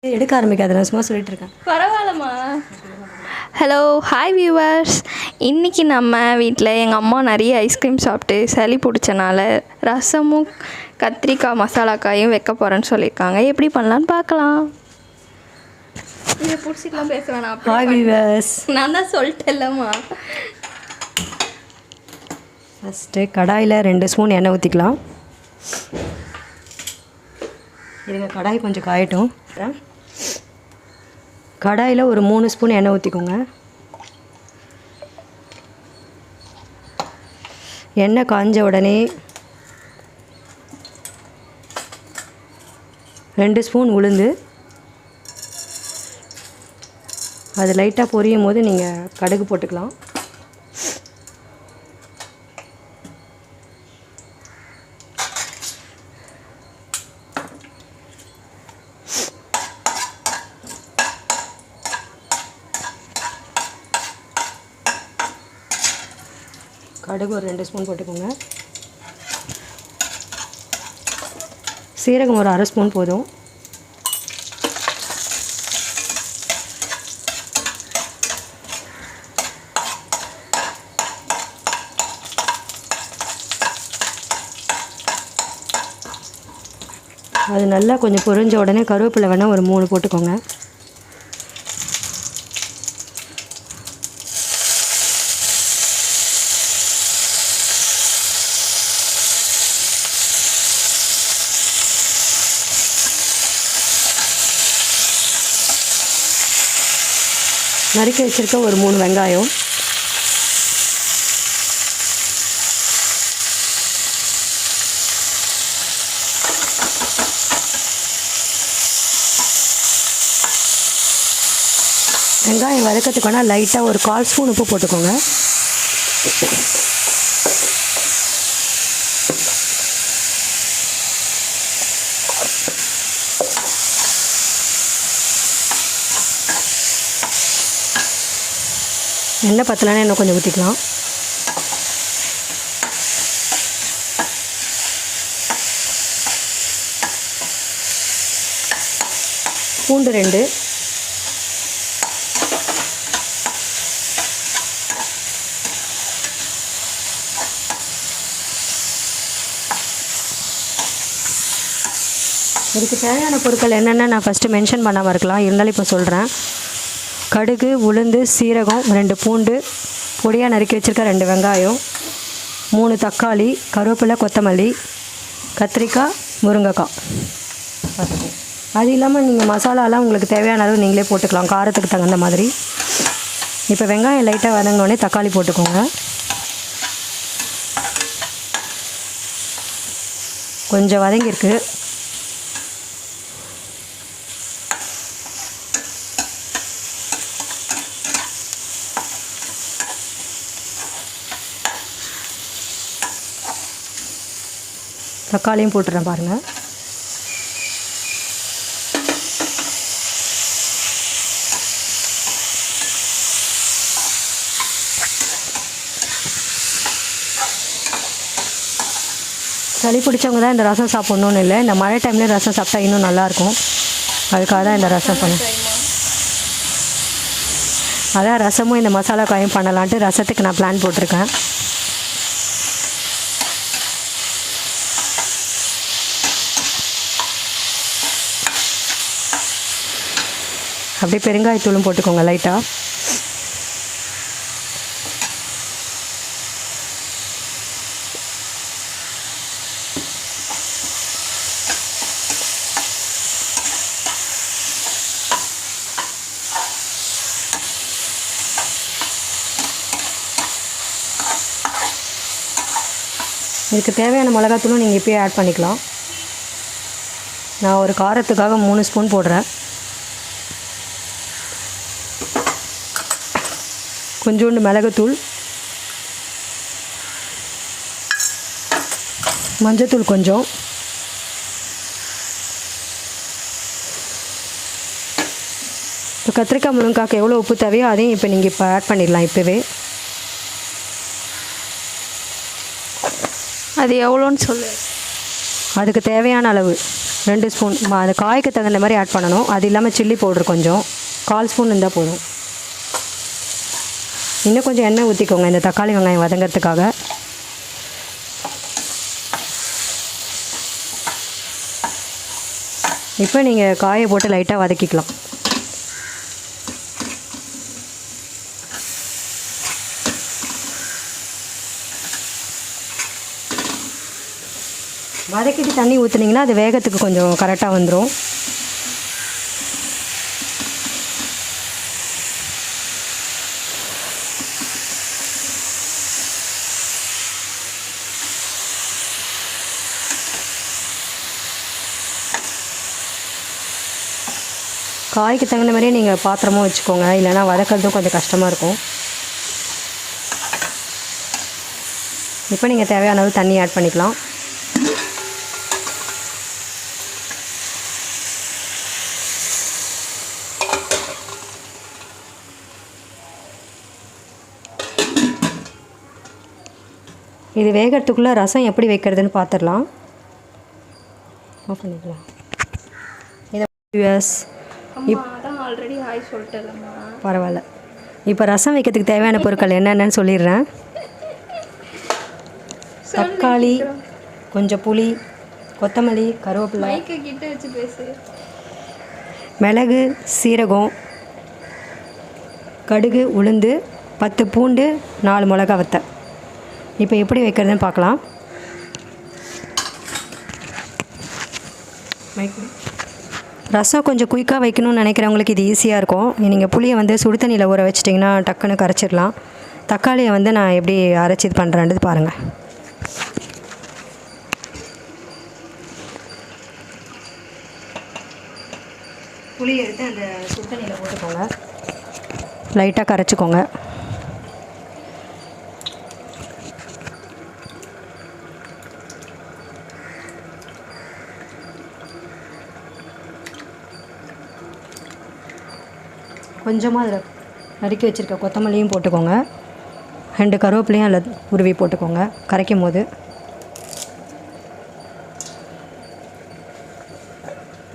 எடுக்க ஆரம்பிக்காத, நான் சும்மா சொல்லிட்டு இருக்கேன். பரவாயில்லம்மா. Hello, hi viewers. இன்றைக்கி நம்ம வீட்டில் எங்கள் அம்மா நிறைய ஐஸ்கிரீம் சாப்பிட்டு சளி பிடிச்சனால ரசமும் கத்திரிக்காய் மசாலாக்காயும் வைக்க போகிறேன்னு சொல்லியிருக்காங்க. எப்படி பண்ணலான்னு பார்க்கலாம். இதை பிடிச்சிக்கலாம் பேச வேணாம். Hi viewers. நான் தான் சொல்லிட்டேன்லம்மா. ஃபஸ்ட்டு கடாயில் 2 ஸ்பூன் எண்ணெய் ஊற்றிக்கலாம். இதுங்க கடாய் கொஞ்சம் காயட்டும். கடாயில் ஒரு 3 ஸ்பூன் எண்ணெய் ஊற்றிக்கோங்க. எண்ணெய் காஞ்ச உடனே 2 ஸ்பூன் உளுந்து, அது லைட்டாக பொரியும் போது நீங்கள் கடுகு போட்டுக்கலாம். கடுகு ஒரு 2 ஸ்பூன் போட்டுக்கோங்க. சீரகம் ஒரு 1/2 ஸ்பூன் போதும். அது நல்லா கொஞ்சம் பொரிஞ்ச உடனே கருவேப்பிலை வேணால் ஒரு 3 போட்டுக்கோங்க. நறுக்கி வச்சுருக்க ஒரு 3 வெங்காயம், வெங்காயம் வதக்கிறதுக்கான லைட்டாக ஒரு 1/4 ஸ்பூன் உப்பு போட்டுக்கோங்க. எண்ணெய் பத்தலைன்னா இன்னும் கொஞ்சம் ஊற்றிக்கலாம். பூண்டு 2, இதுக்கு தேவையான பொருட்கள் என்னென்ன நான் ஃபஸ்ட்டு மென்ஷன் பண்ணாமல் இருக்கலாம், இருந்தாலும் இப்போ சொல்கிறேன். கடுகு, உளுந்து, சீரகம், 2 பூண்டு, பொடியாக நறுக்கி வச்சுருக்க 2 வெங்காயம், 3 தக்காளி, கருவேப்பிலை, கொத்தமல்லி, கத்திரிக்காய், முருங்கைக்காய். அது இல்லாமல் நீங்கள் மசாலாலாம் உங்களுக்கு தேவையான அளவு நீங்களே போட்டுக்கலாம், காரத்துக்கு தகுந்த மாதிரி. இப்போ வெங்காயம் லைட்டாக வதங்கினோடனே தக்காளி போட்டுக்கோங்க. கொஞ்சம் வதங்கியிருக்கு. தக்காளியும் போட்டுறேன் பாருங்கள். சளி பிடிச்சவங்க தான் இந்த ரசம் சாப்பிட்ணுன்னு இல்லை, இந்த மழை டைம்லேயும் ரசம் சாப்பிட்டா இன்னும் நல்லாயிருக்கும். அதுக்காக தான் இந்த ரசம் பண்ணேன். அதான் ரசமும் இந்த மசாலா காயும் பண்ணலான்ட்டு ரசத்துக்கு நான் பிளான் போட்டிருக்கேன். அப்படியே பெருங்காயத்தூளும் போட்டுக்கோங்க லைட்டாக. இதுக்கு தேவையான மிளகாத்தூளும் நீங்கள் இப்போயே ஆட் பண்ணிக்கலாம். நான் ஒரு காரத்துக்காக 3 ஸ்பூன் போடுறேன். கொஞ்சோண்டு மிளகுத்தூள், மஞ்சத்தூள் கொஞ்சம், இப்போ கத்திரிக்காய் முருங்கைக்காய்க்கு எவ்வளோ உப்பு தேவையோ அதையும் இப்போ நீங்கள் இப்போ ஆட் பண்ணிடலாம். இப்போவே அது எவ்வளோன்னு சொல்லு. அதுக்கு தேவையான அளவு 2 ஸ்பூன் அது காய்க்கு தகுந்த மாதிரி ஆட் பண்ணணும். அது இல்லாமல் சில்லி பவுடர் கொஞ்சம் 1/4 ஸ்பூன் இருந்தால் போதும். இன்னும் கொஞ்சம் எண்ணெய் ஊற்றிக்கோங்க இந்த தக்காளி வெங்காயம் வதங்கிறதுக்காக. இப்போ நீங்கள் காயை போட்டு லைட்டாக வதக்கிக்கலாம். வதக்கிட்டு தண்ணி ஊற்றுனீங்கன்னா அது வேகத்துக்கு கொஞ்சம் கரெக்டாக வந்துடும். காய்க்கு தகுந்த மாதிரியே நீங்கள் பாத்திரமும் வச்சுக்கோங்க, இல்லைனா வதக்கிறதும் கொஞ்சம் கஷ்டமாக இருக்கும். இப்போ நீங்கள் தேவையான அளவு தண்ணி ஆட் பண்ணிக்கலாம். இது வேகிறதுக்குள்ளே ரசம் எப்படி வைக்கிறதுன்னு பார்த்துடலாம். ஆஃப் பண்ணிக்கலாம். இதை ஆல்ரெடி ஹாய் சொல்லிட்டேன்மா, பரவாயில்ல. இப்போ ரசம் வைக்கிறதுக்கு தேவையான பொருட்கள் என்னென்னு சொல்லிடுறேன். தக்காளி, கொஞ்சம் புளி, கொத்தமல்லி, கருவேப்பிலை, கிட்ட வச்சு பேசு, மிளகு, சீரகம், கடுகு, உளுந்து, 10 பூண்டு, 4 மிளகா வத்தல். இப்போ எப்படி வைக்கிறதுன்னு பார்க்கலாம். ரசம் கொஞ்சம் குயிக்காக வைக்கணும்னு நினைக்கிறவங்களுக்கு இது ஈஸியாக இருக்கும். நீங்கள் புளியை வந்து சுடு தண்ணியில் ஊற வச்சிட்டிங்கன்னா டக்குன்னு கரைச்சிடலாம். தக்காளியை வந்து நான் எப்படி அரைச்சி இது பண்ணுறேன்றது பாருங்கள். புளியை எடுத்து அந்த சுடு தண்ணியில் போட்டுக்கோங்க, லைட்டாக கரைச்சிக்கோங்க. கொஞ்சமாக அதில் நறுக்கி வச்சுருக்க கொத்தமல்லியும் போட்டுக்கோங்க, 2 கருவேப்பிலையும் அதில் உருவி போட்டுக்கோங்க கரைக்கும் போது.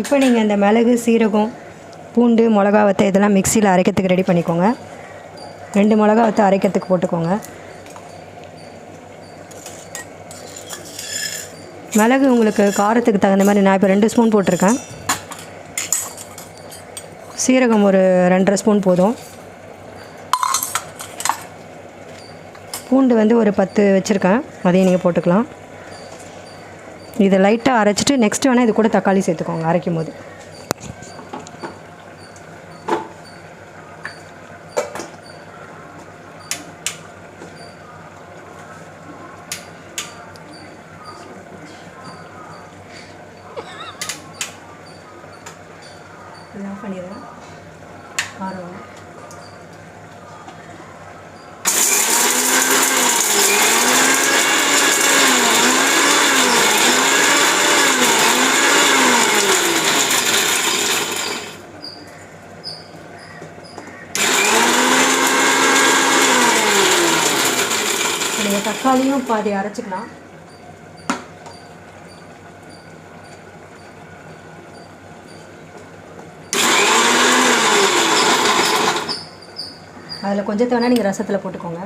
இப்போ நீங்கள் இந்த மிளகு, சீரகம், பூண்டு, மிளகா வத்தை இதெல்லாம் மிக்சியில் அரைக்கிறதுக்கு ரெடி பண்ணிக்கோங்க. 2 மிளகா வத்தை அரைக்கிறதுக்கு போட்டுக்கோங்க. மிளகு உங்களுக்கு காரத்துக்கு தகுந்த மாதிரி நான் இப்போ 2 ஸ்பூன் போட்டிருக்கேன். சீரகம் ஒரு 2.5 ஸ்பூன் போதும். பூண்டு வந்து ஒரு 10 வச்சுருக்கேன், அதையும் நீங்கள் போட்டுக்கலாம். இதை லைட்டாக அரைச்சிட்டு நெக்ஸ்ட் வேணால் இது கூட தக்காளி சேர்த்துக்கோங்க அரைக்கும் போது. ஆஃப் பண்ணிடுறேன். காரம் நீங்கள் தக்காளியும் பாதி அரைச்சிக்கலாம். அதில் கொஞ்சத்தை வேணால் நீங்கள் ரசத்தில் போட்டுக்கோங்க.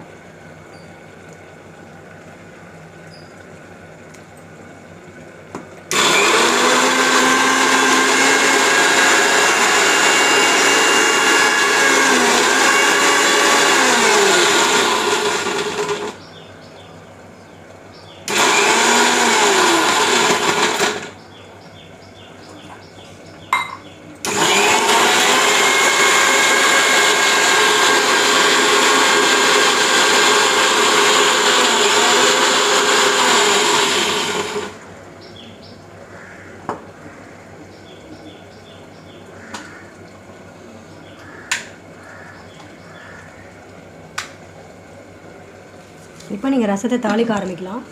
இப்போ நீங்கள் ரசத்தை தாளிக்க ஆரம்பிக்கலாம்.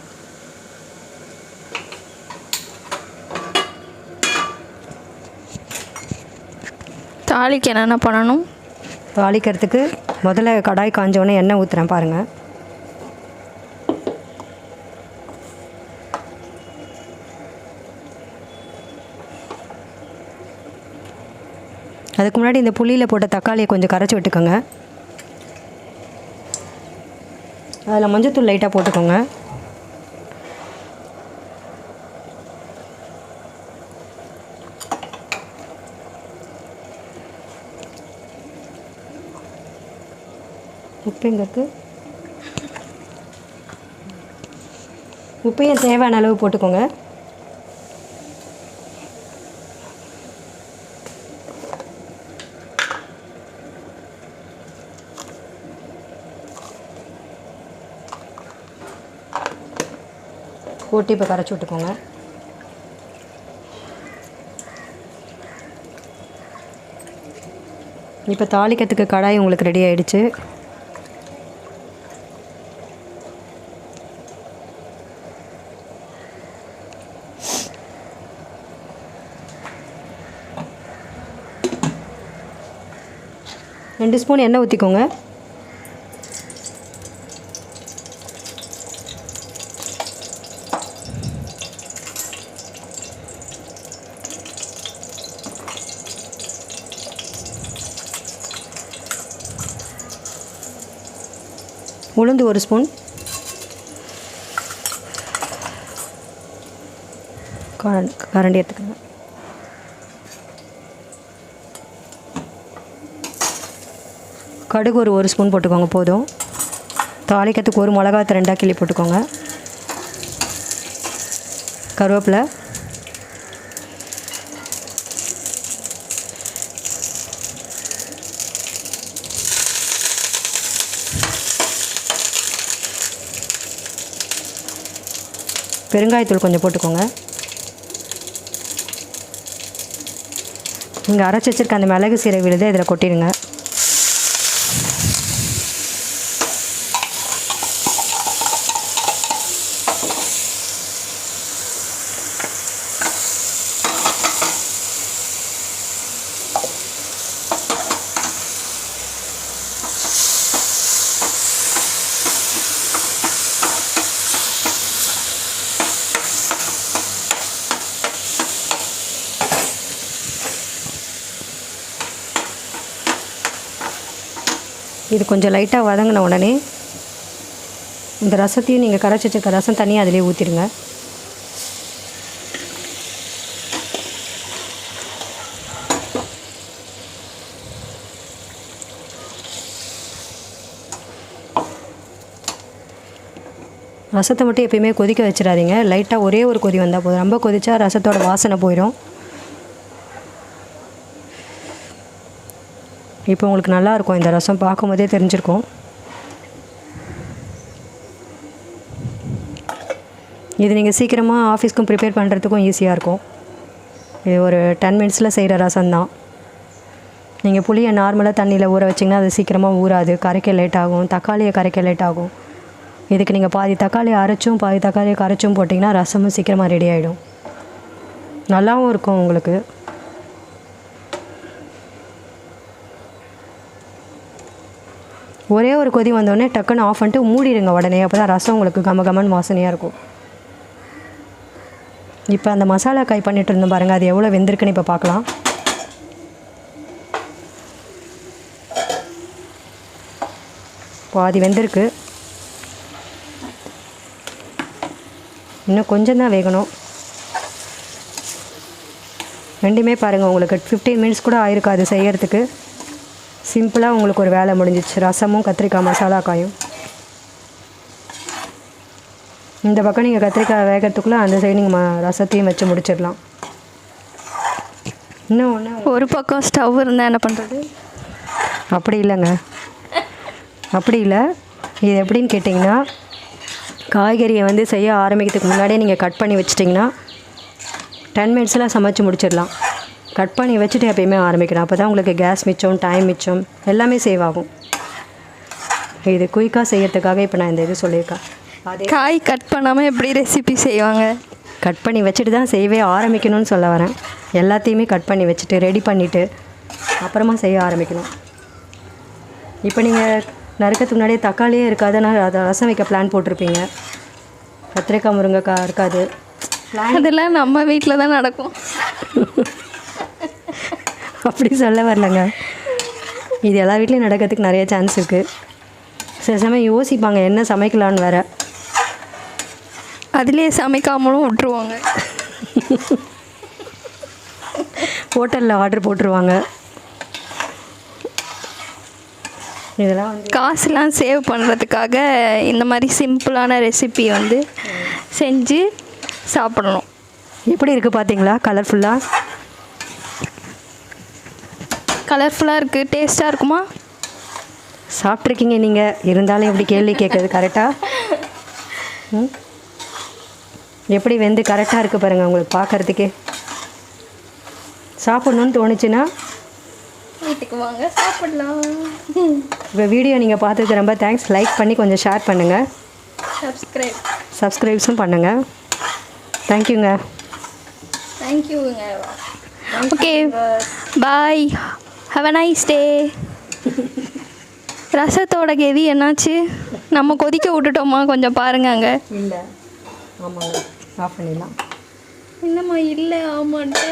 தாளிக்கு என்னென்ன பண்ணணும்? தாளிக்கிறதுக்கு முதல்ல கடாய் காஞ்சோடனே எண்ணெய் ஊற்றுறேன் பாருங்கள். அதுக்கு முன்னாடி இந்த புளியில் போட்ட தக்காளியை கொஞ்சம் கரைச்சி விட்டுக்கோங்க. அதில் மஞ்சத்தூள் லைட்டாக போட்டுக்கோங்க. உப்பு எங்கே இருக்குது? உப்பையும் தேவையான அளவு போட்டுக்கோங்க. போட்டு இப்போ கரைச்சி விட்டுக்கோங்க. இப்போ தாளிக்கிறதுக்கு கடாய் உங்களுக்கு ரெடி ஆகிடுச்சு. ரெண்டு ஸ்பூன் எண்ணெய் ஊற்றிக்கோங்க. உளுந்து 1 ஸ்பூன், கரண்டி எடுத்துக்கோங்க. கடுகு ஒரு ஸ்பூன் போட்டுக்கோங்க போதும். தாளிக்கிறதுக்கு 1 மிளகாய் 2 கிள்ளி போட்டுக்கோங்க. கருவேப்பிலை, பெருங்காயத்தூள் கொஞ்சம் போட்டுக்கோங்க. நீங்கள் அரைச்சி வச்சுருக்க அந்த மிளகு சீரக விழுதை இதில் கொட்டிடுங்க. இது கொஞ்சம் லைட்டாக வதங்கின உடனே இந்த ரசத்தையும் நீங்கள் கரைச்சி வச்சுருக்க ரசம் தனியாக அதிலே ஊற்றிடுங்க. ரசத்தை மட்டும் எப்பயுமே கொதிக்க வச்சிடாதீங்க. லைட்டாக ஒரே ஒரு கொதி வந்தால் போதும். ரொம்ப கொதிச்சா ரசத்தோட வாசனை போயிடும். இப்போ உங்களுக்கு நல்லாயிருக்கும். இந்த ரசம் பார்க்கும் போதே தெரிஞ்சிருக்கும். இது நீங்கள் சீக்கிரமாக ஆஃபீஸ்க்கும் ப்ரிப்பேர் பண்ணுறதுக்கும் ஈஸியாக இருக்கும். இது ஒரு 10 மினிட்ஸில் செய்கிற ரசம்தான். நீங்கள் புளியை நார்மலாக தண்ணியில் ஊற வச்சிங்கன்னா அது சீக்கிரமாக ஊறாது, கரைக்க லேட் ஆகும். தக்காளியை கரைக்க லேட் ஆகும். இதுக்கு நீங்கள் பாதி தக்காளியை அரைச்சும் பாதி தக்காளியை கரைச்சும் போட்டிங்கன்னா ரசமும் சீக்கிரமாக ரெடி ஆகிடும். நல்லாவும் இருக்கும் உங்களுக்கு. ஒரே ஒரு கொதி வந்தோடனே டக்குன்னு ஆஃப் பண்ணிட்டு மூடிடுங்க உடனே. அப்போ தான் ரசம் உங்களுக்கு கமகமன்னு வாசனையாக இருக்கும். இப்போ அந்த மசாலா காய் பண்ணிட்டு இருந்தோம் பாருங்கள், அது எவ்வளோ வெந்திருக்குன்னு இப்போ பார்க்கலாம். பாதி வெந்திருக்கு, இன்னும் கொஞ்சம் தான் வேகணும். ரெண்டுமே பாருங்கள், உங்களுக்கு 15 மினிட்ஸ் கூட ஆயிருக்காது செய்யறதுக்கு. சிம்பிளாக உங்களுக்கு ஒரு வேலை முடிஞ்சிச்சு. ரசமும் கத்திரிக்காய் மசாலா காயும். இந்த பக்கம் நீங்கள் கத்திரிக்காய் வேகிறதுக்குள்ளே அந்த சைடு நீங்கள் ரசத்தையும் வச்சு முடிச்சிடலாம். இன்னும் ஒன்று, ஒரு பக்கம் ஸ்டவ் இருந்தால் என்ன பண்ணுறது? அப்படி இல்லைங்க, அப்படி இல்லை. இது எப்படின்னு கேட்டிங்கன்னா, காய்கறியை வந்து செய்ய ஆரம்பிக்கிறதுக்கு முன்னாடியே நீங்கள் கட் பண்ணி வச்சிட்டிங்கன்னா 10 மினிட்ஸில் சமைச்சு முடிச்சிடலாம். கட் பண்ணி வச்சுட்டு எப்பயுமே ஆரம்பிக்கணும். அப்போ தான் உங்களுக்கு கேஸ் மிச்சம், டைம் மிச்சம், எல்லாமே சேவ் ஆகும். இது குயிக்காக செய்யறதுக்காக இப்போ நான் இந்த இது சொல்லியிருக்கேன். அதே காய் கட் பண்ணாமல் எப்படி ரெசிபி செய்வாங்க? கட் பண்ணி வச்சுட்டு தான் செய்யவே ஆரம்பிக்கணும்னு சொல்ல வரேன். எல்லாத்தையுமே கட் பண்ணி வச்சுட்டு ரெடி பண்ணிவிட்டு அப்புறமா செய்ய ஆரம்பிக்கணும். இப்போ நீங்கள் நறுக்கிறதுக்கு முன்னாடியே தக்காளியே இருக்காது, நான் அதை ரசம் வைக்க பிளான் போட்டிருப்பீங்க. கத்திரிக்காய் முருங்கைக்காய் இருக்காது. அதெல்லாம் நம்ம வீட்டில் தான் நடக்கும். அப்படி சொல்ல வரலங்க. இது எல்லா வீட்லேயும் நடக்கிறதுக்கு நிறைய சான்ஸ் இருக்குது. சில சமயம் யோசிப்பாங்க என்ன சமைக்கலான்னு வேற, அதுலேயே சமைக்காமலும் விட்டுருவாங்க. ஹோட்டலில் ஆர்டர் போட்டுருவாங்க. இதெல்லாம் வந்து காசுலாம் சேவ் பண்ணுறதுக்காக இந்த மாதிரி சிம்பிளான ரெசிபி வந்து செஞ்சு சாப்பிடணும். எப்படி இருக்குது பார்த்தீங்களா? கலர்ஃபுல்லாக இருக்குது. டேஸ்ட்டாக இருக்குமா? சாப்பிட்ருக்கீங்க நீங்கள், இருந்தாலும் எப்படி கேள்வி கேட்குறது கரெக்டாக? எப்படி வெந்து கரெக்டாக இருக்குது பாருங்கள் உங்களுக்கு பார்க்குறதுக்கே. சாப்பிட்ணுன்னு தோணுச்சுன்னா வீட்டுக்கு வாங்க சாப்பிடலாம். இப்போ வீடியோ நீங்கள் பார்த்ததுக்கு ரொம்ப தேங்க்ஸ். லைக் பண்ணி கொஞ்சம் ஷேர் பண்ணுங்கள், சப்ஸ்கிரைப்ஸும் பண்ணுங்கள். தேங்க்யூங்க. Okay, bye, have a nice day. ரசத்தோட கெதி என்னாச்சு? நம்ம கொதிக்க விட்டுட்டோமா? கொஞ்சம் பாருங்க அங்கே. இல்லை, ஆமாங்க, ஆஃப் பண்ணிடலாம். என்னம்மா இல்லை ஆமான்ட்டு